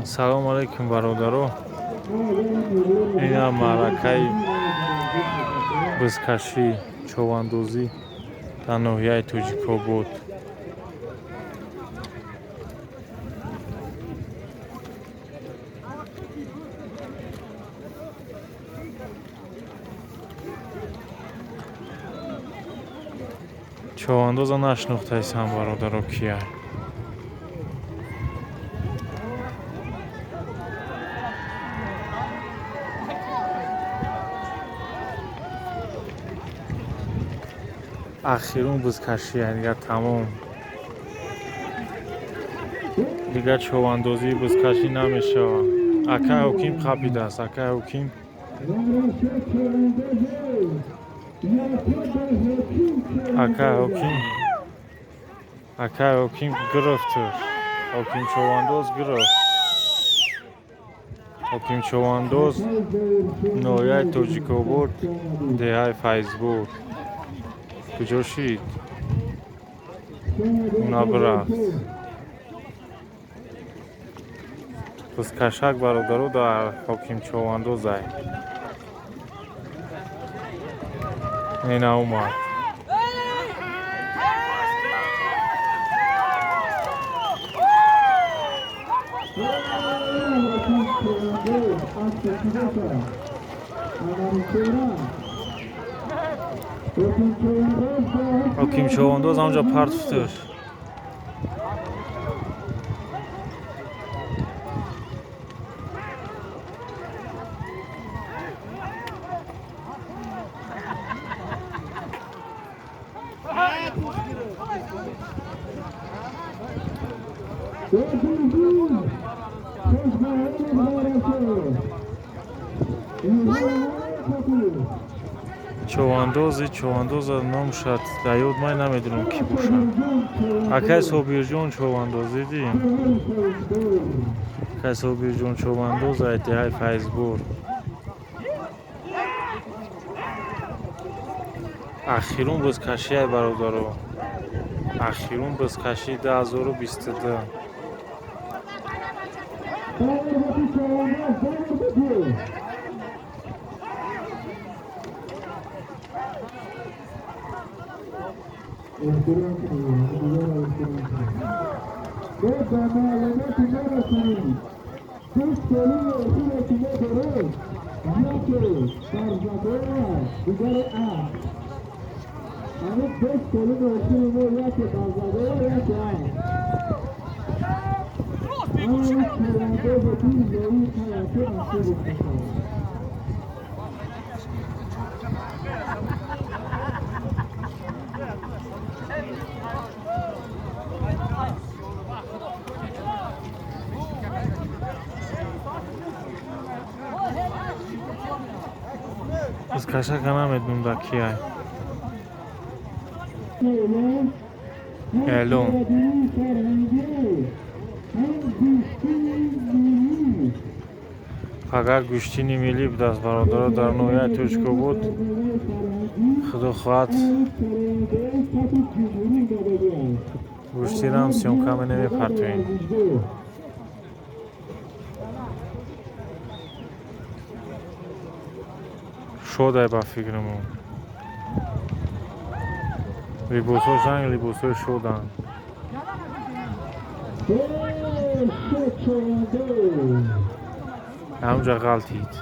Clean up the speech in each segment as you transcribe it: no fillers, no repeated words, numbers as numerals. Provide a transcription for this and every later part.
салом алейкум бародаро. Ина маъракаи бизкашӣ човандозӣ дар ноҳияи Тоҷикобод. човандоза нашнохтаисам бародаро кия? ахирун бизкашия дигар тамом. Дигар човандозӣ бизкашӣ намешавад. Акай ҳоким қабидааст. Акай ҳоким Акай ҳоким гирифташ. ҳоким човандоз гирифт. ҳоким човандоз ноҳияи Тоҷикобод деҳаи Файзбург. куҷо шид? Набирафт. бизкашак бародаро дар ҳоким човандозай. ина омад. ҳоким човандоз ҳамҷа парт футуш. човандоза номшад дар ёд ман намедонам кӣ бошад. акай Собирҷон човандоз дидӣ? акай Собирҷон човандоз ай деҳаи Файзбург. ахирун бизкашиай бародаро. ахирун бизкашӣ 2022. бизкашака намедонам дар кияй. эълон агар гӯштини миллӣ будааст бародаро дар ноҳияи Тоҷикобод худо хоҳад гӯштирам сёмкаме намепартоем. шодай ба фикримон. либосҳои жанг либосҳои шоданд. ҳамҷа ғалтид.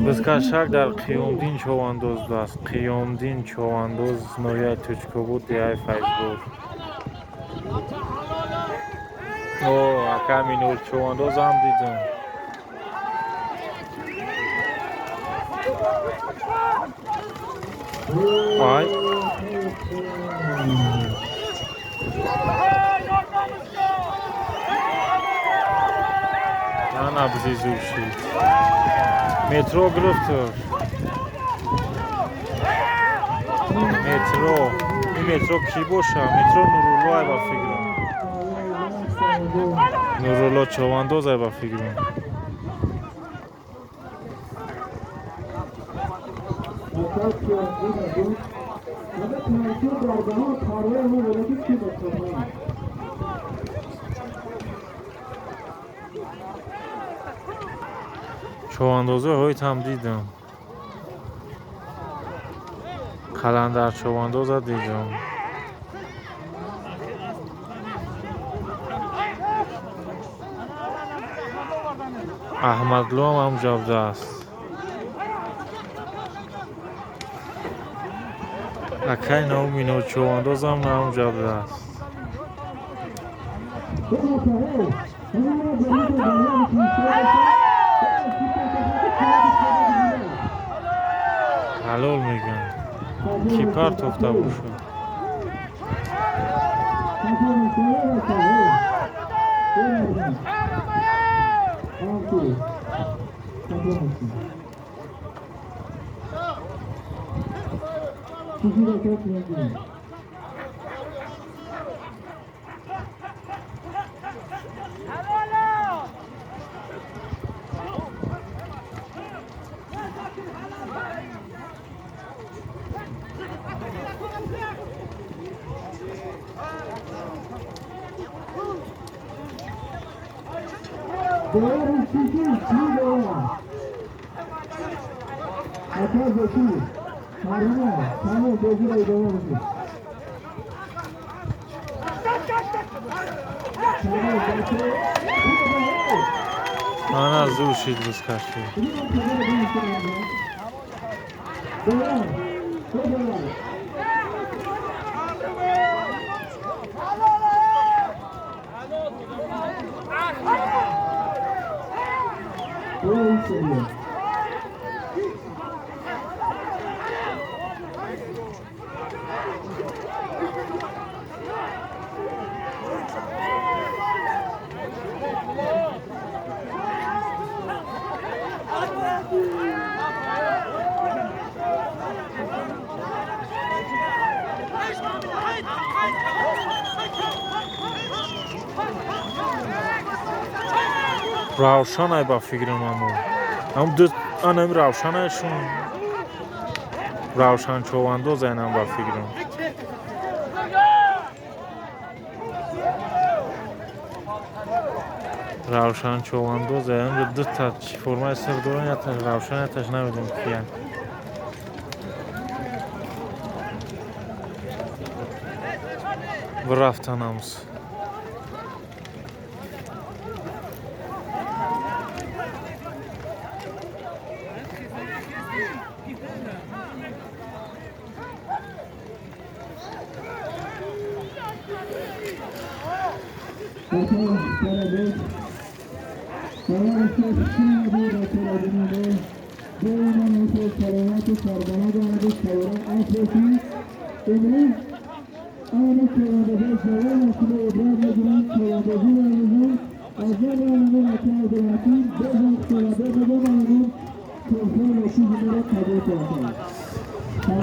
бизкашак дар қиёмдин човандоз аст. қиёмдин човандоз ноҳияи Тоҷикобод деҳаи Файзбург. акай Минор човандозам дидам. ай набзизур шид. метро гирифташ. метро ин метро кӣ боша? метро Нуруллоев ба фикрам. Нурулло човандозе ба фикрам. човандозиҳои там дидам. қаландар човандоза дидам. аҳмадлӯ ҳам ҳамҷо будааст. акай наумино човандозам ҳамҷо будааст. ҳалол мегӯям. кипар тофта бошад. Ана зӯшид бискаши. равшанай ба фикрам ҳам ду анам равшанайшун равшан човандозайнам ба фикрам. равшан човандозаям дута чӣ формаи сир доран яташ равшан яташ намедонам кия. рафтанамс.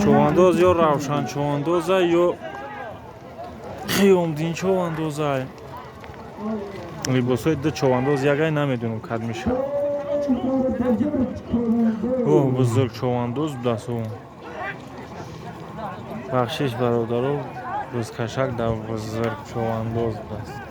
човандоз ё равшан човандоза ё қиёмдин човандоза. либосои ду човандоз ягай намедонам кад мешавад. бузург човандоз будааст. бахшиш бародаро бузкашак дар бузург човандоз будааст.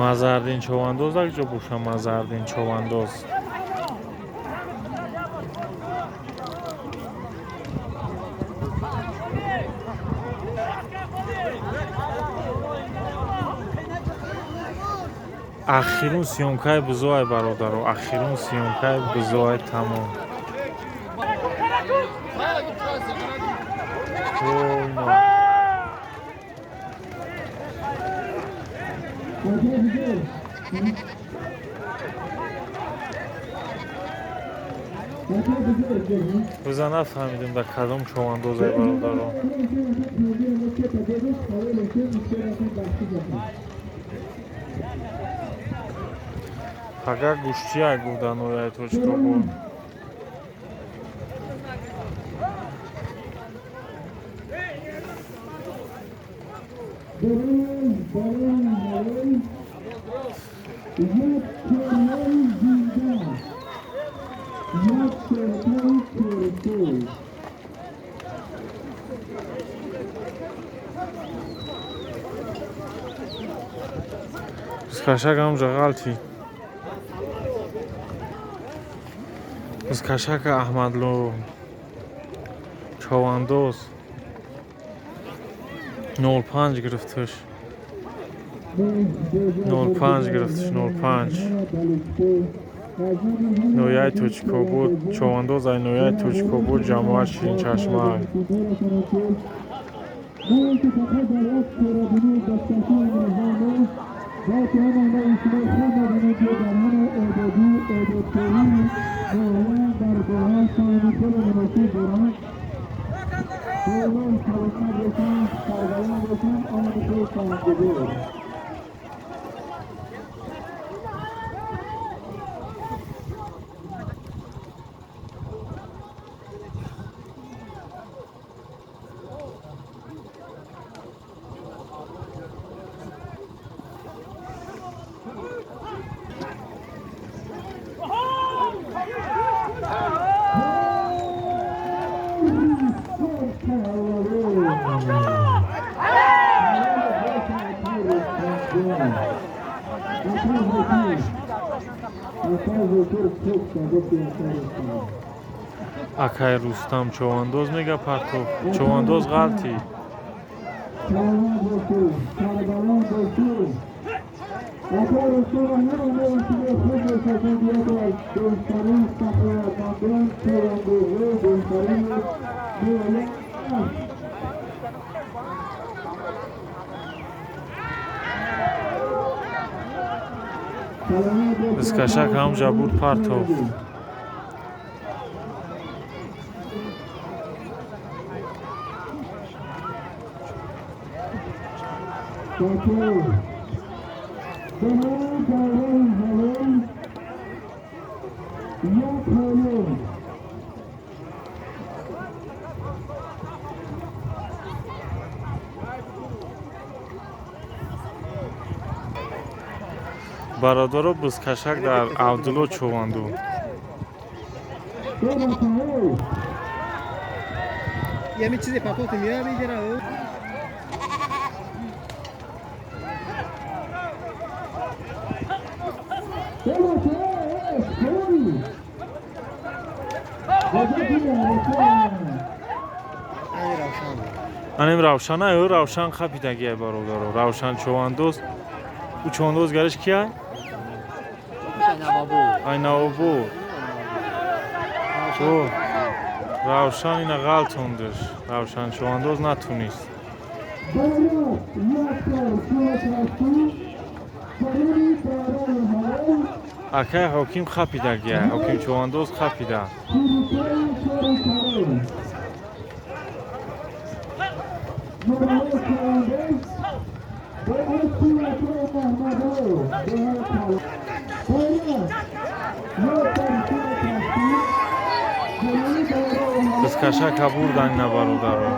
мазардин човандоз як ҷо боша. мазардин човандоз ахирун сиёмкаи бузоай бародаро. ахирун сиёмкаи бузоай тамом. بزن نفهمیدیم در کدام چواندوزه برادران. Հագար գուշտի այգու դանոր այդ ոչ կողոր։ Սկաշակ ամ ժղալթի։ Սկաշակը ահմադլո չովանդոզ 05 գրıfтır 05 գրıfтır 05 Noyay Tochkobod çovandoz ay Noyay Tochkobod Jamuar Shirin Chashmah Akay Rustam çovandoz mega partov çovandoz galti Skashak ham Jabur Partov برادر بزکشک در عبدالله چواندو یه می چیزی پاپوت میره بگیره انیم روشن ای روشن خپیدگی برادر روشن چواندوز او چواندوز گرش کیه ای نوابو تو روشن اینا غلطوندش روشن چواندوز نتونیست اکای حکیم خپیدگیه حکیم چواندوز خپیده Skashak burdan ne barudaro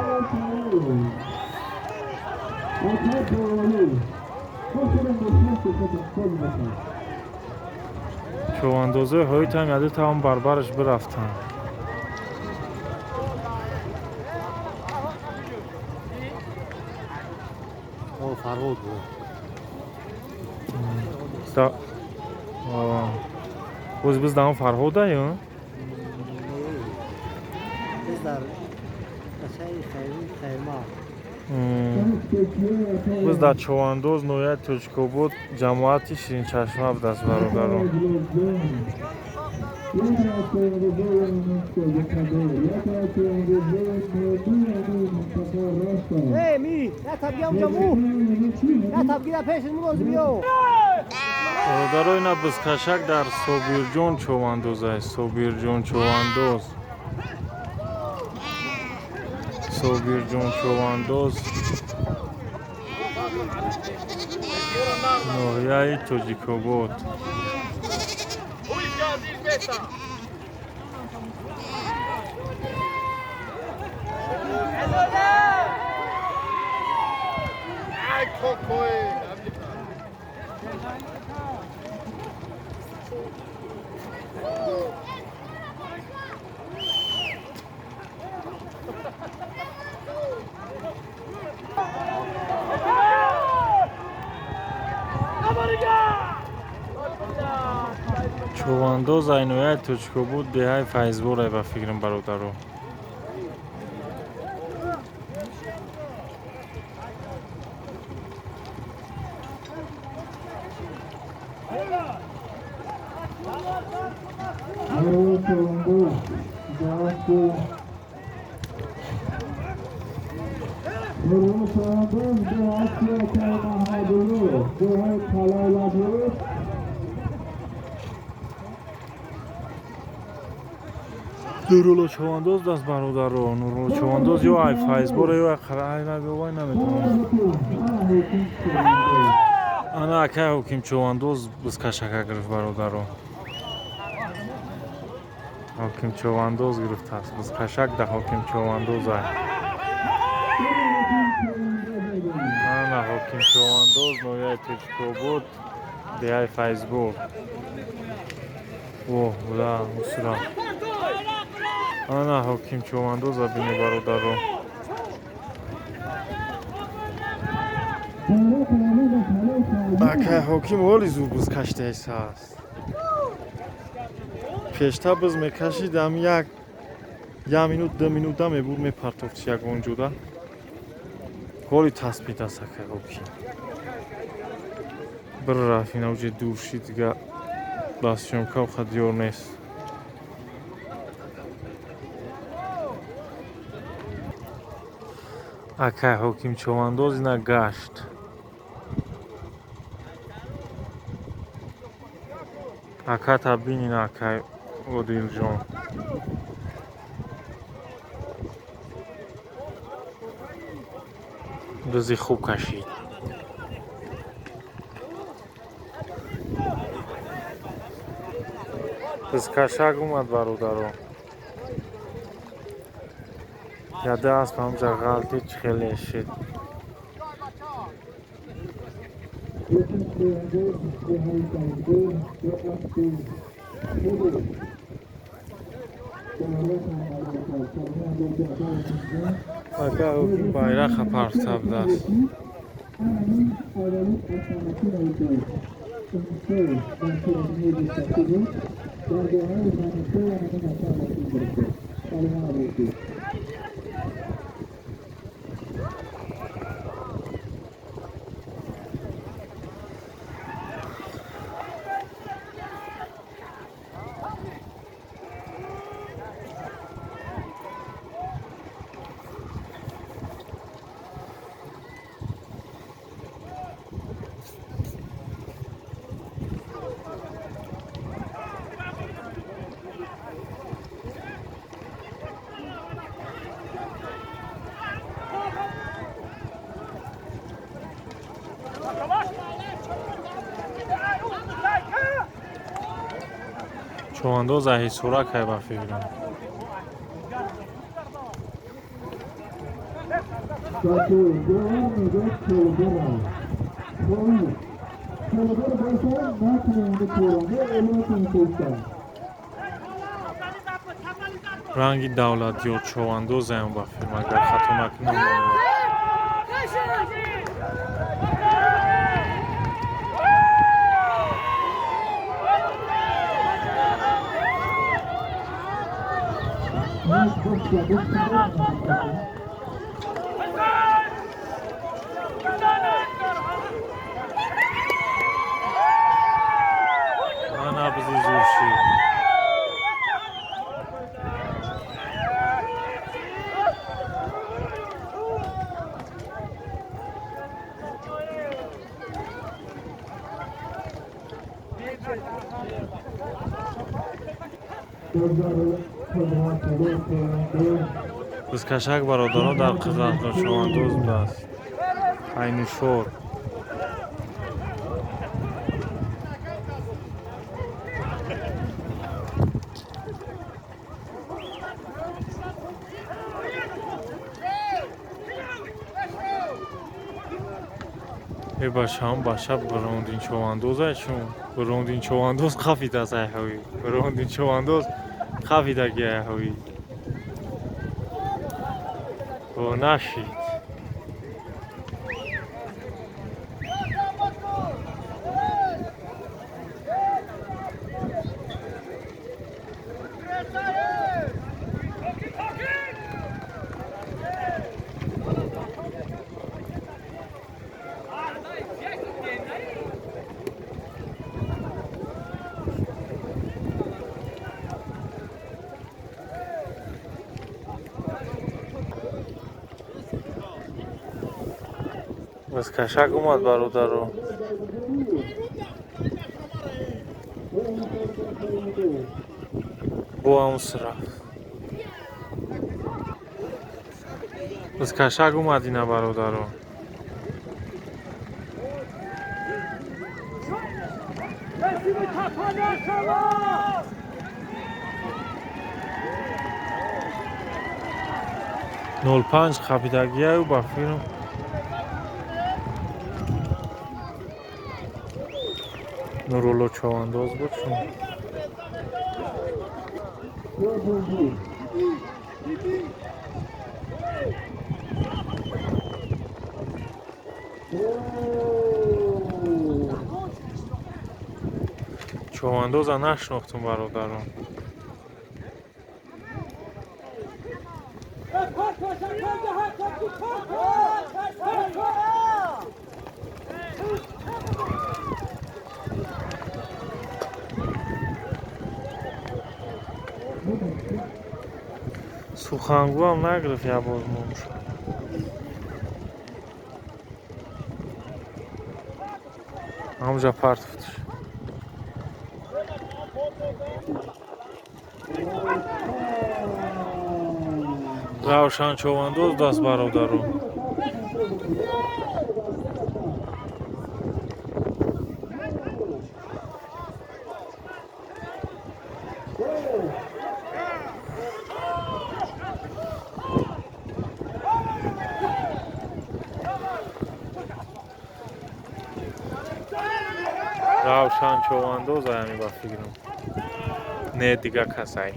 چواندوزه هایت هم یاده تا هم بربرش برفتن او فرود بود O'zi bizdan Farhoda-yu. bizlar xayma Bizda Chavandoz Noyat Tochkobod jamoati Shirin Chashma dast barodaro. Hey mi, ya tabiam jamu. Ya tabgida peşin mi bozmuyor? برادرای اینا بزکشک در صابرجان چواندوز است. صابرجان چواندوز. صابرجان چواندوز. ناحیه تاجیک‌آباد. چواندوز اینویه تاجیک‌آباد دهه فیضباره و فکرم برادرو. نورالله چواندوز دست برادرو. نورالله چواندوز یا ای فیضباره یا قرعه نبیوای نمیتونم. انا اکه حکیم چواندوز بزکشکه گرفت برادرو. حکیم چواندوز گرفت است. بزکشک ده حکیم چواندوز های. انا حکیم چواندوز نویه تاجیک‌آباد دهه فیضبار. اوه بوده اسرا. انا حکیم چواندوز بینی برادرو. اکه حکیم والی زور بزکشته ایسا است. پیشتا بز میکشیدم یک مینوت دو مینوت هم میبود میپرتفت یک اونجوده. والی تثبیت است اکه حکیم. بر رفت این اوجه دور شید دیگه دستشون که خود دیور نیست. اکه حکیم چواندوز اینا گشت. اکه تبین اینا اکه عادل جان. دوزی خوب کشید. بزکشک اومد برادرو. یاده است همجا غلطی چی خیلی شد. اکه حکیم bayrak پرتاب دست. چواندوز هی سورک های با فکرم. رنگی دولتیار چواندوز هم با فیلم اگر خطا نکنم. Ana bizi zurşi. بزکشک برادران در قزاقستان چواندوز است. عینوشور ای باشام باشا براندین چواندوز ایشون براندین چواندوز خفید از ایهوی براندین چواندوز خفید اگه ایهوی و نشید بزکشک اومد برادرو با همون رفت بزکشک اومد اینه برادرو نول پنج خفیدگی او با فیلم نورولو چواندوز بود شون چواندوز ها نشناختم برادران سخنگو هم نگرفت یه باز موش همونجا پرت فتش روشن چواندوز دست برادرون روشن چواندوز همی با فکرم نه دیگه کسایی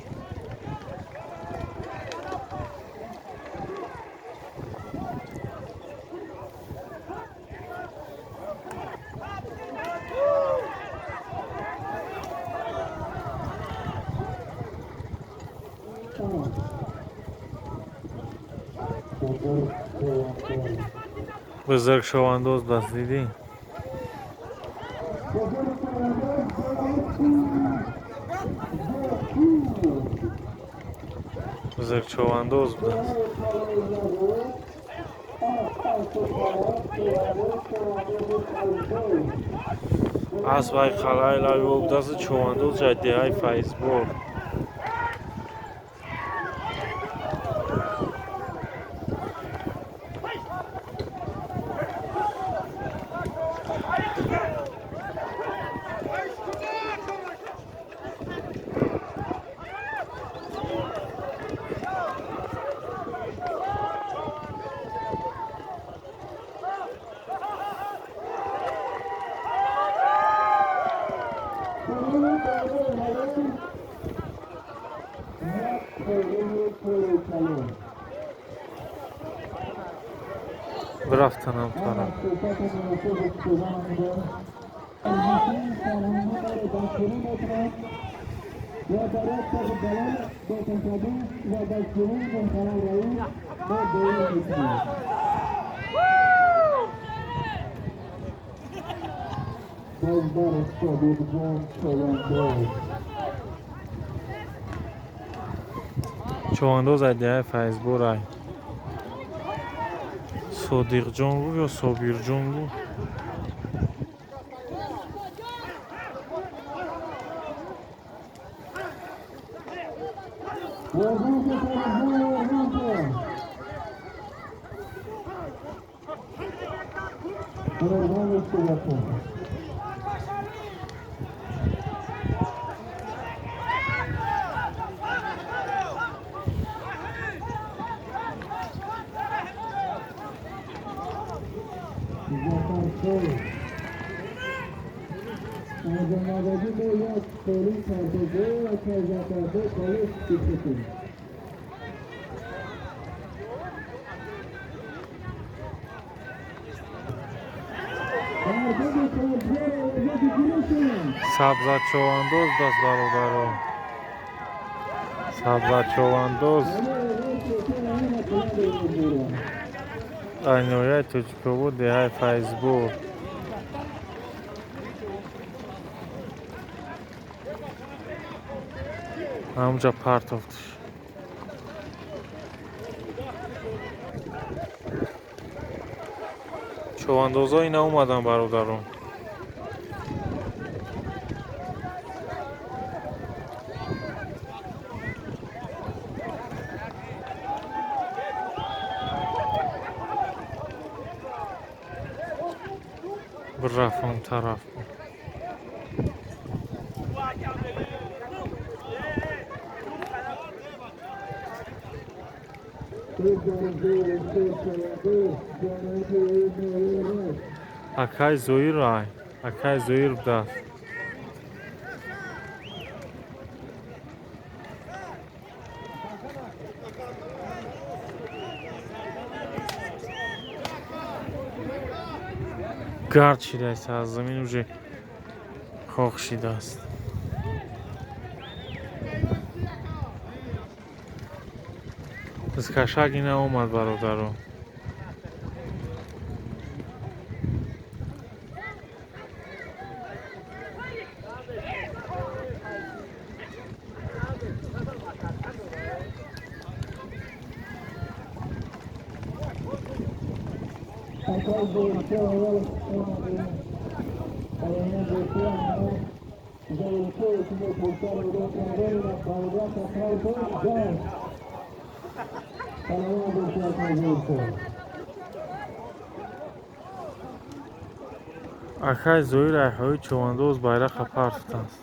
بزرگ چواندوز دست دیدی بزرگ چواندوز بود از وای خلای لای و دست چواندوز جدی های فیسبوک برفتنم طرف چواندوز ادیه فیسبوک رای صادق جان رو یا صابر جان رو سبزت چواندوز دست برادران. سبزت چواندوز айнояи тоҷиковод деҳаи файзбур ҳамҷа партофтш човандозҳои наомаданд бародарон. بِرَفت آن طرف. Акай Зоир ай. Акай Зоир даст. гард шидааст, аз замин уже хох шидааст. Дискашаги наомад бародарон. Акай Зоир айҳои човандоз байрақа партофтааст.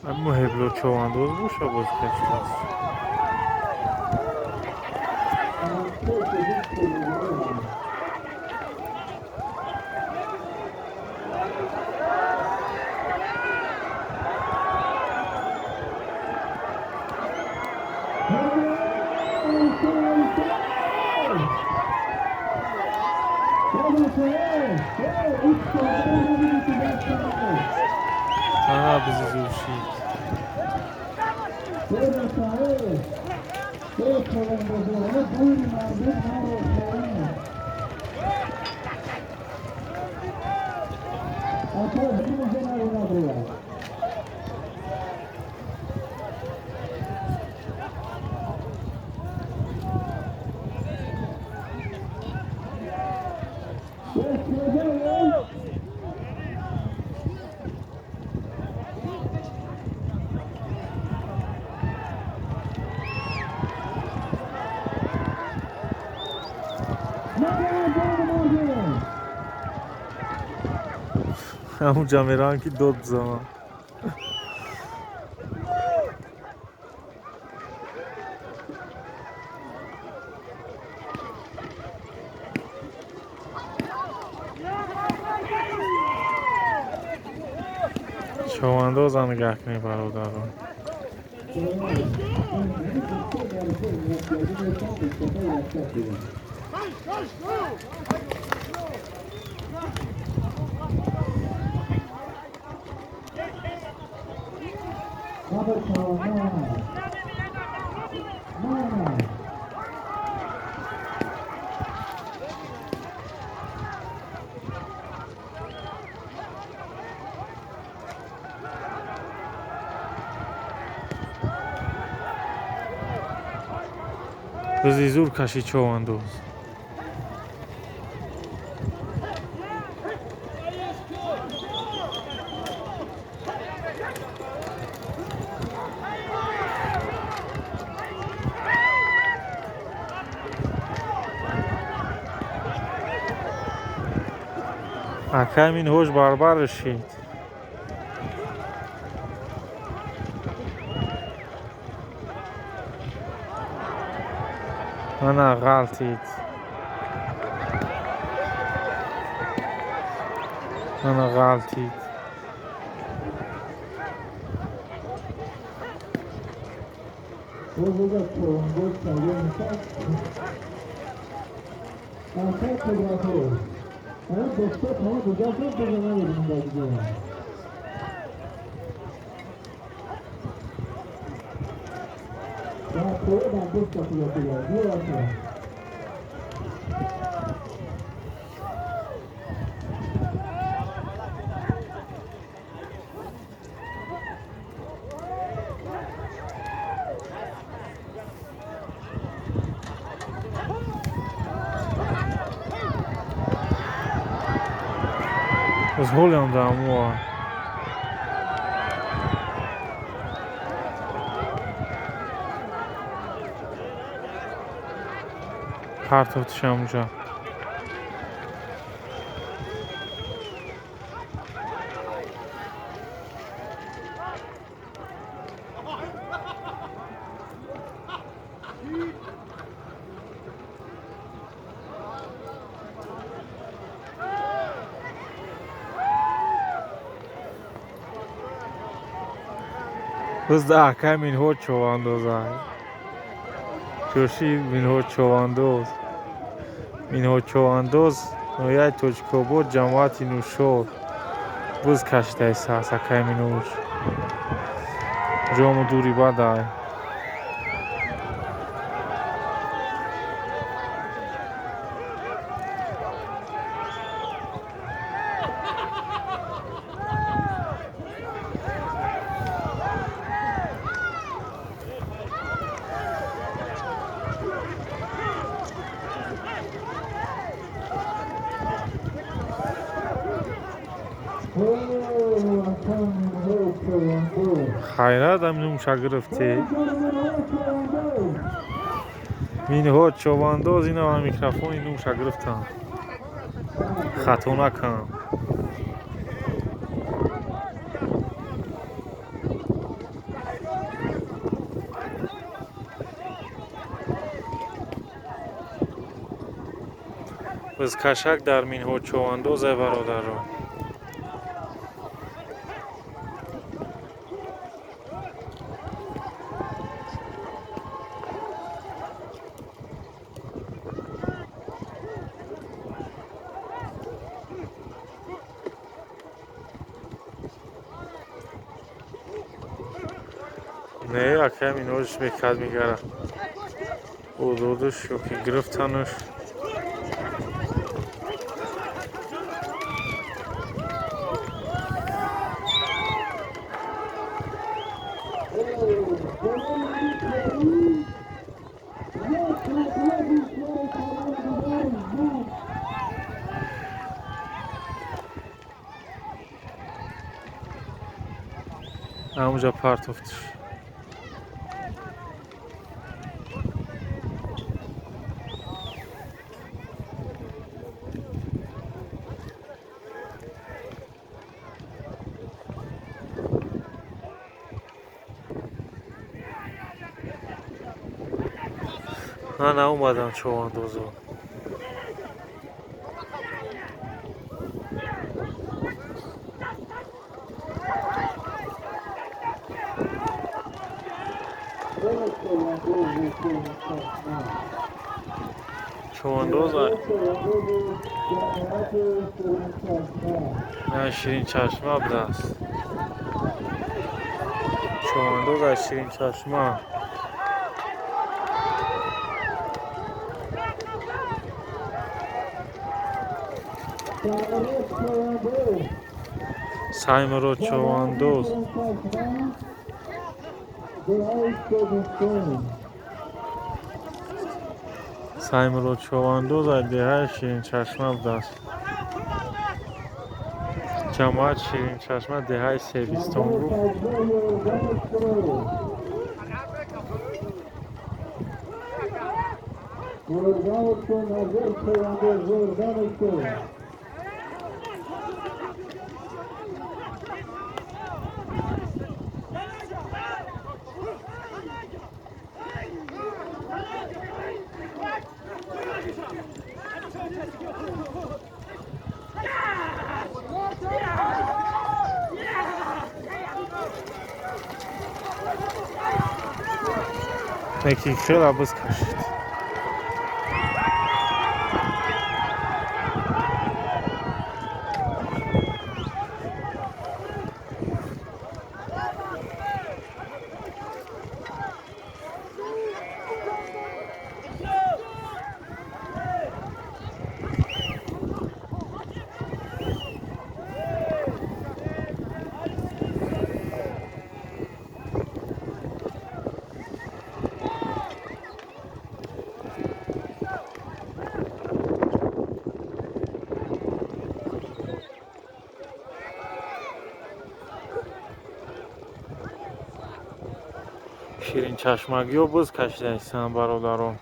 Аммо ҳебло човандоз боша боз каштааст. Ана бизи зуршид. همونجا میرن که دو بزنن. چوانداز هم نگاه کنی برادران. بزی زور کشی چوانداز. اکم این هوش بربر شید. نه غلطید. نه غلطید. از هولند هم پرتاتش همونجا. بس ده اکم این هوش چوانداز های. جوشی این هوش چوانداز. این هوش چوانداز نویای توچکو بود جماعتی نوشور. بز کشته ایسا اکم این هوش. جامو دوری باید های. خیرات هم نومشا گرفتی. این هوش چوانداز اینا هم میکروفون این نومشا گرفتن. خطا نکن. بز کشک در مین هوش چوانداز برادران. Не, акаям иножиш мекад мегара. Удудуш ёки гирифтануш. ҳамонҷо партофтиш. ман наомадам човандозо. човандоз ширинчашма будааст. човандоз аз ширинчашма. саймурод човандоз. саймурод човандоз аз деҳаи ширинчашма будааст. ҷамоат ширинчашма деҳаи себистон буд. یکی خیلی عباس کشید. ширинчашмагиҳо боз кашидаистанд бародарон.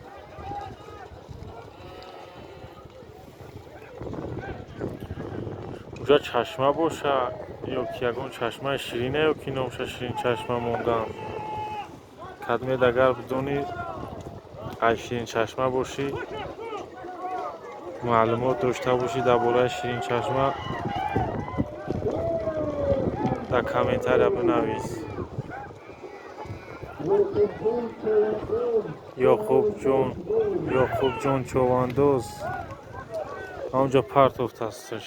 уҷа чашма боша ё ки ягон чашмаи ширине ё ки номша ширинчашма монданд. кадмед агар бидонӣ аз ширинчашма бошӣ, маълумот дошта бошӣ дар бораи ширинчашма, дар комментария бинавис. ёқубҷон човандоз ҳамонҷо партофтастш.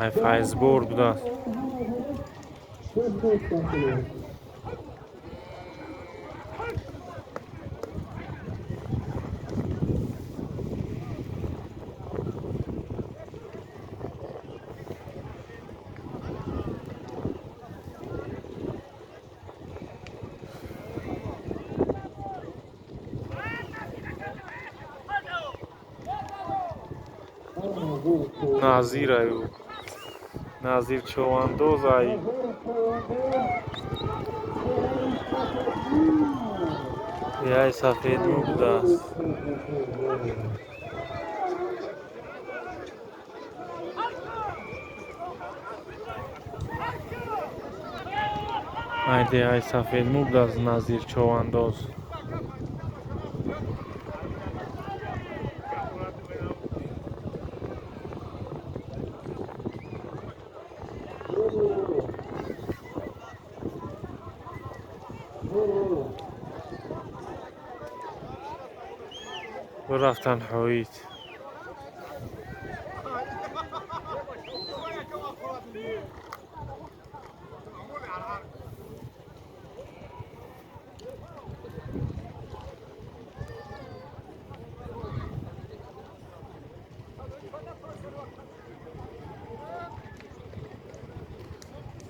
ай файзбор будааст. назираю назир човандоз ай яй сафедмӯ будааст. ай деҳаи сафедмӯ будааст назир човандоз. рафтан ҳоид.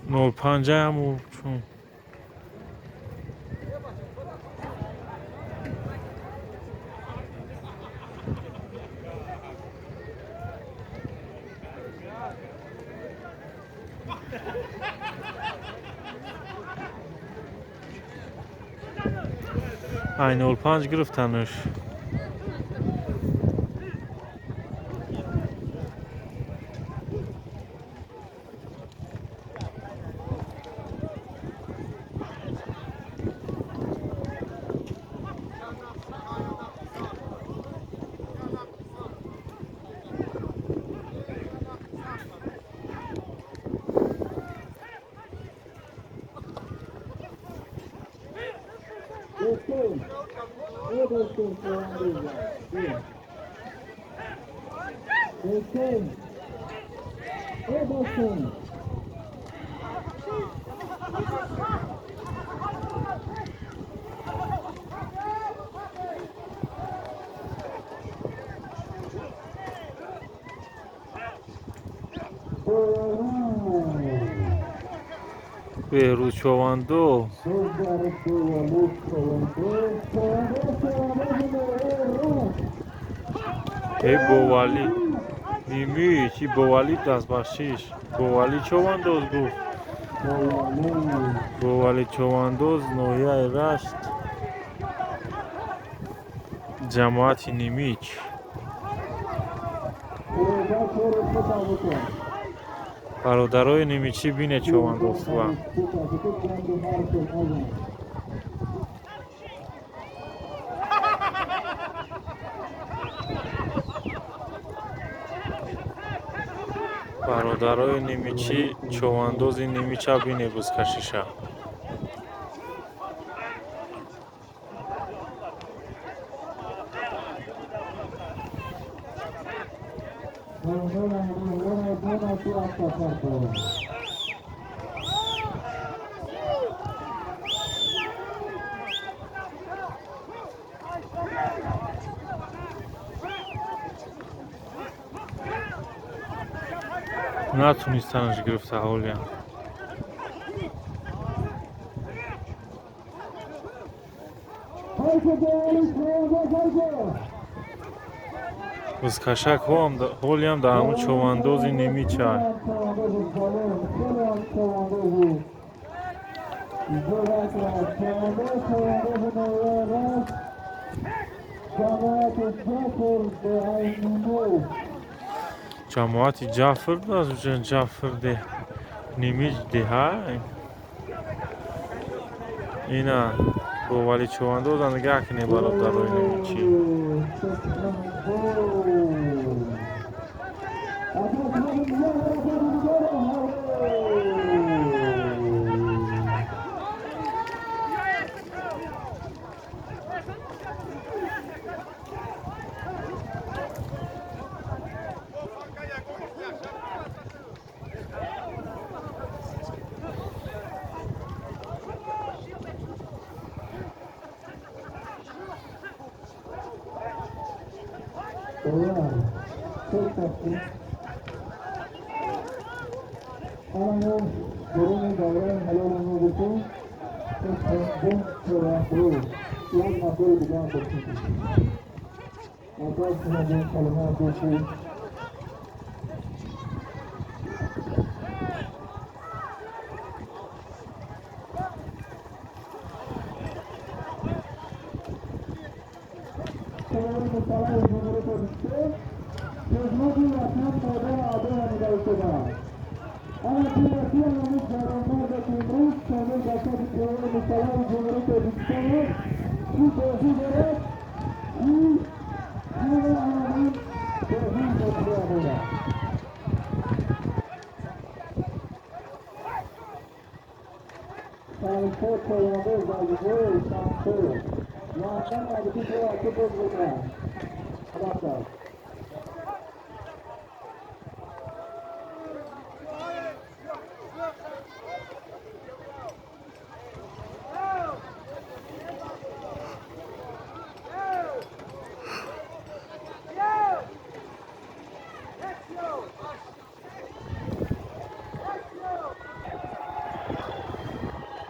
05 همو چون این 05 گرفتنش. بهروز چواندو بوالی نیمی چی بوالی دست بخشیش بوالی چواندوز گفت بوالی چواندوز نویه رشت جماعت نیمیچ برادرای نیمیچی بینه چواندوز و برادرای نیمیچی چواندوز نیمیچا بینه بزکشیشه نتونستنش گرفته حالیم بزکشک حالیم در همون چواندوزی نیمیچه جماعت جعفر داشت جعفر ده نیمیج ده های اینا بوالی چواندوز نگاه کنی برادرای نیمیچی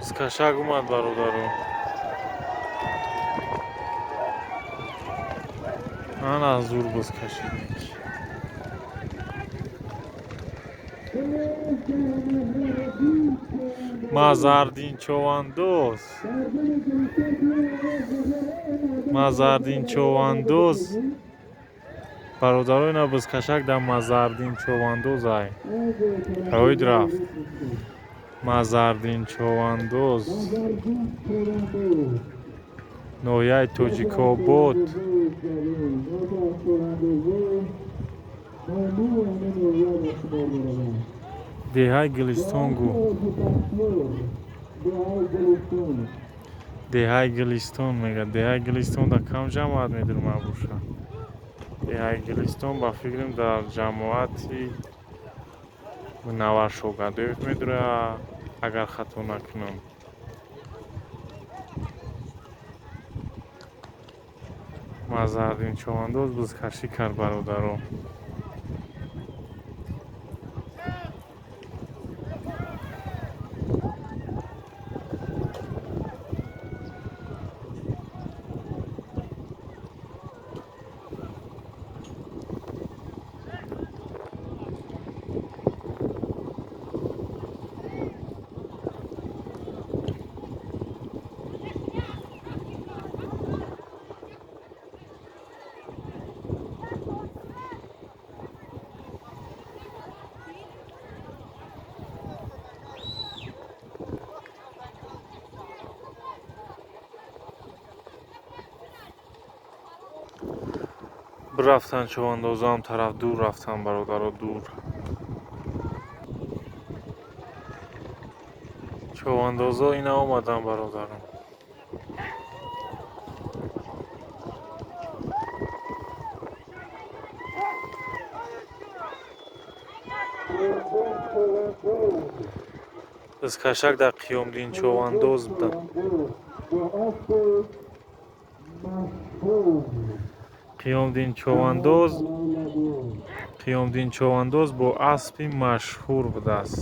Бизкашак омад бародаро. Ана зур бизкашидек. Мазардин човандоз. Мазардин човандоз. Бародарои на бизкашак дар Мазардин човандоз ай. Ҳоид рафт. Мазардин човандоз. ноҳияи Тоҷикобод. деҳаи Гилистон гӯ. деҳаи Гилистон мегӯяд. деҳаи Гилистон дар кам ҷамоат медир мабуша. деҳаи Гилистон ба фикрам дар ҷамоати Наваршогадоев медура, агар хато накунам. Мазардин човандоз бизкашӣ кард бародаро. Бирафтанд човандоза ҳам тараф дур рафтанд бародаро, дур. човандоза ина омаданд бародаро. бизкашак дар қиёмдин човандоз буданд. қиёмдин човандоз бо аспи машҳур будааст.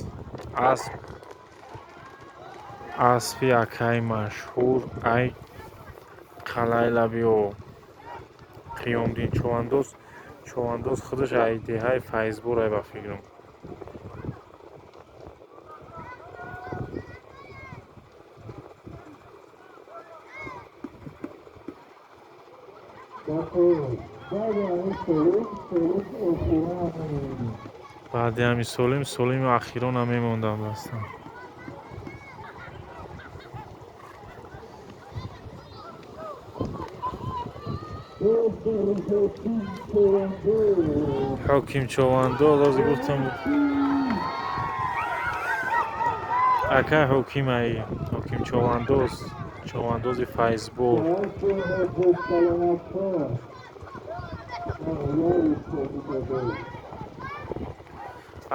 аспи акай машҳур ай қалаи лабиё. қиёмдин човандоз худаш ай деҳаи Файзбор ай ба фикрам. баъди ҳами солими ахирона мемондам ҳастам. ҳоким човандоз ози гуфтам акай ҳоким ай. ҳоким човандози Файзбор.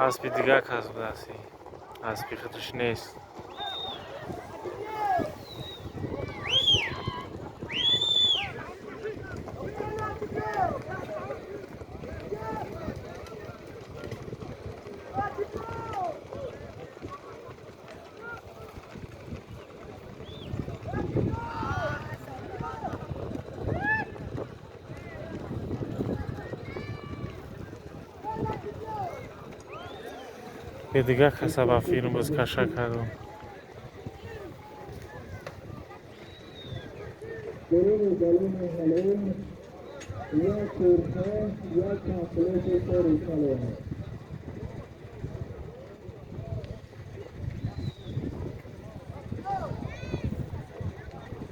аспи дигар кас будааст. аспи худаш нест. به دیگر کسب فیلم بز کشک کردم.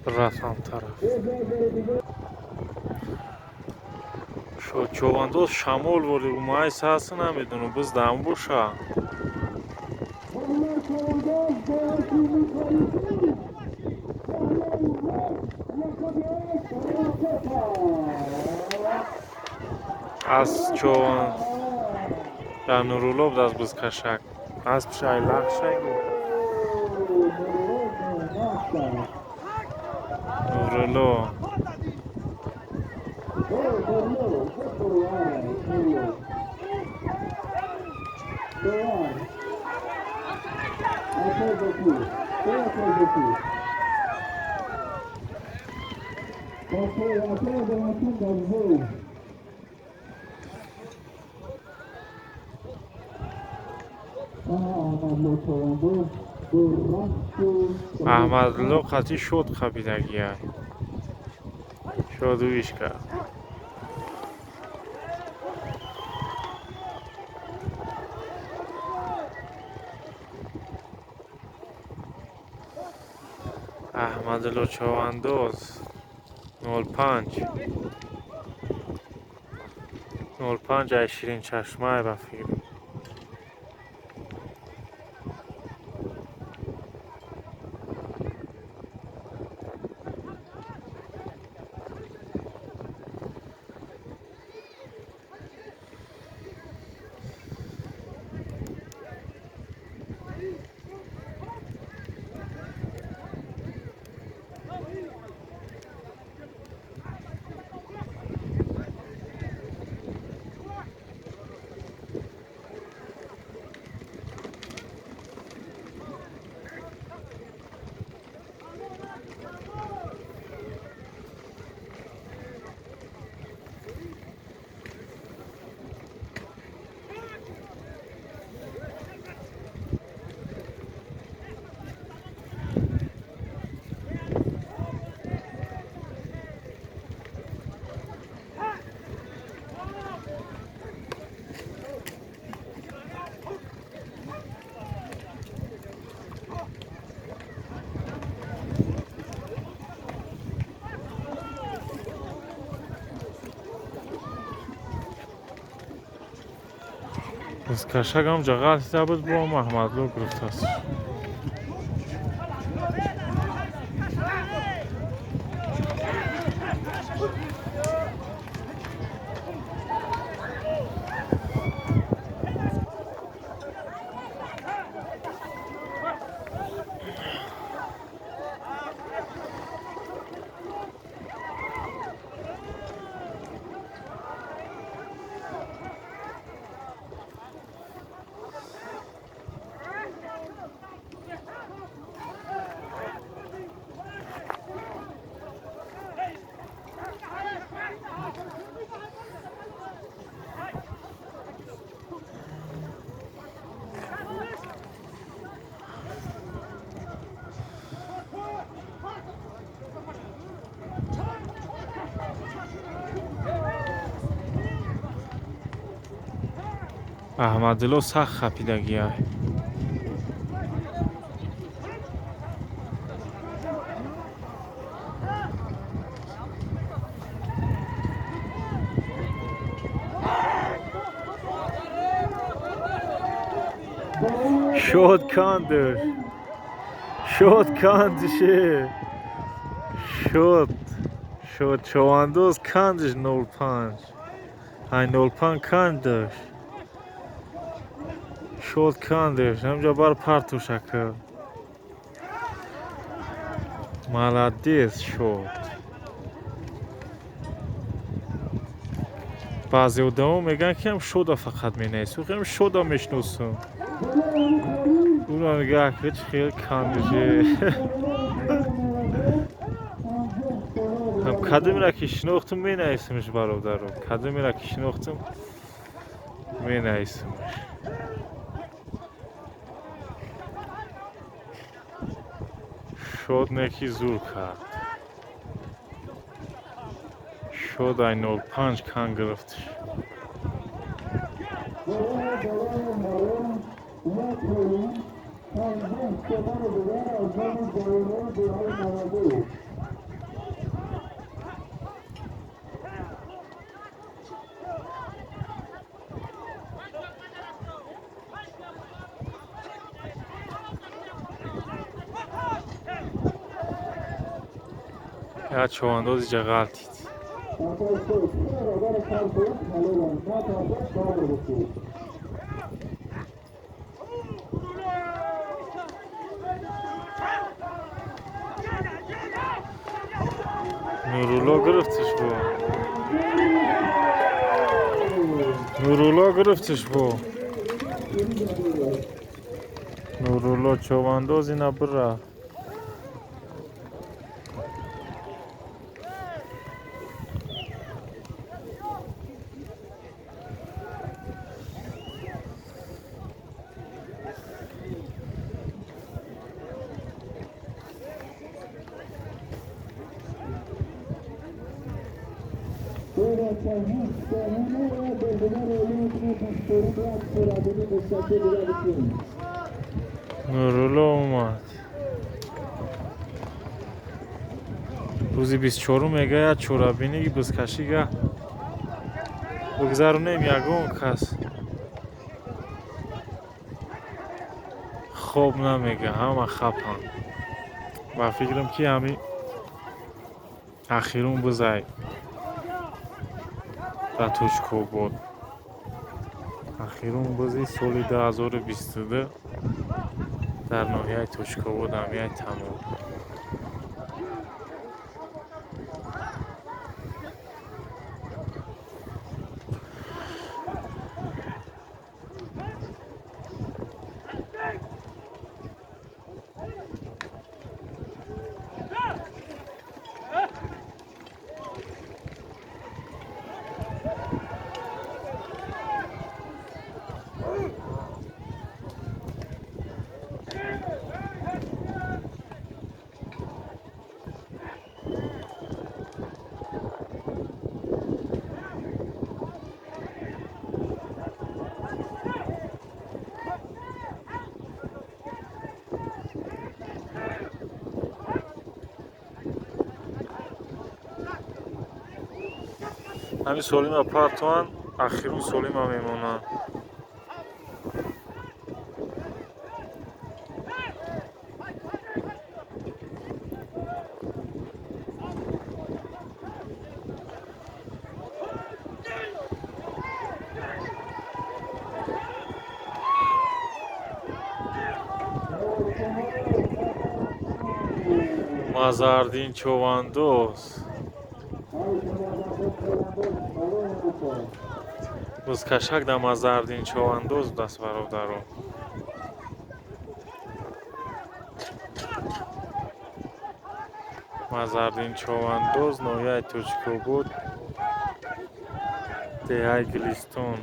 رفتم طرف شو چواندوز شمال ولی مای ساس نمیدونم بز دام بوشه از چوان در نورولوب دست بز کشک از بشای لخشای نورولو احمدالله قطعی شد خپیدگی شد ویش کرد احمدالله چواندوز 05 از شیرین چشمه رفیق از کشک هم جغل دیده بود با احمدالله گرفت است احمدالله سخت خپیدگی شد کاندش شد چواندوز کاندش 05 های 05 کاندش شد کاندش همجا بر پرتو شکر молодец شد بعضی ادامه میگن که هم شده فقط می نیست هم شده میشنوسم اون نگه که خیلی کاندشه هم کدومی را که شناختم می نیستمش برادر کدومی را که شناختم می نیستمش شد نکی زور کرد شد ای 05 کان گرفتش یا چواندوز جغلتید نورالله گرفتش با نورالله چواندوز اینا برا нурулло омад. рӯзи 24 мегӯяд чорабинии бизкашига бигзаронем. Ягон кас хоб намега, ҳама хапанд. ба фикрам ки ҳамин ахирун бизай ба Точкобод. ахирун бизи соли 2022 дар ноҳияи Точкобод ҳамияи тамом. ҳамин солима партоан ахирун солима мемонанд. мазардин човандоз бизкашак да мазардин човандоз даст бародарон. мазардин човандоз ноҳияи Точкобод деҳаи Гулистон.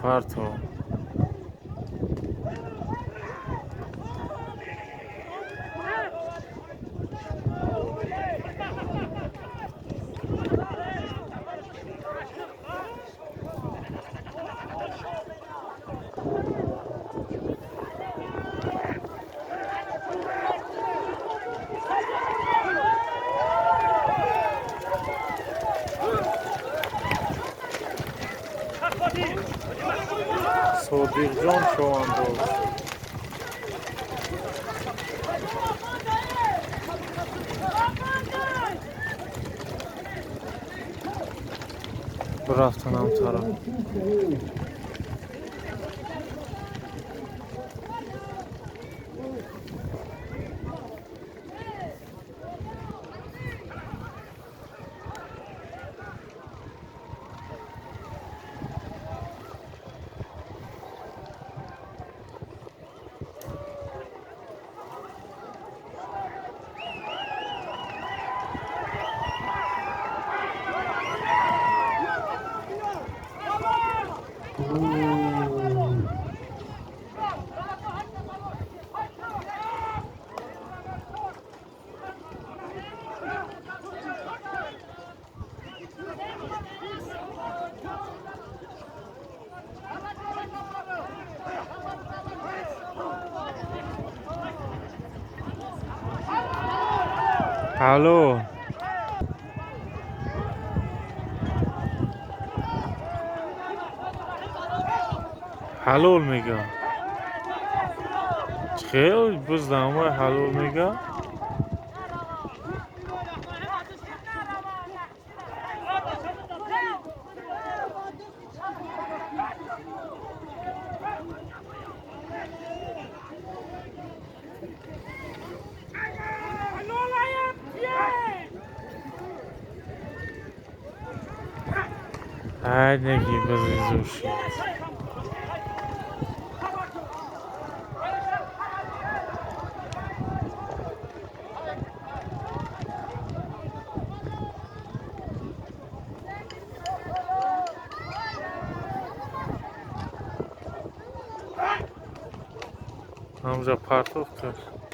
парто содиқҷон човандоз. рафтанам тараф. алло, ҳалол мега. хел биз дамои ҳалол мега. هرنگی بزیزوشی همجا پرتوف کرد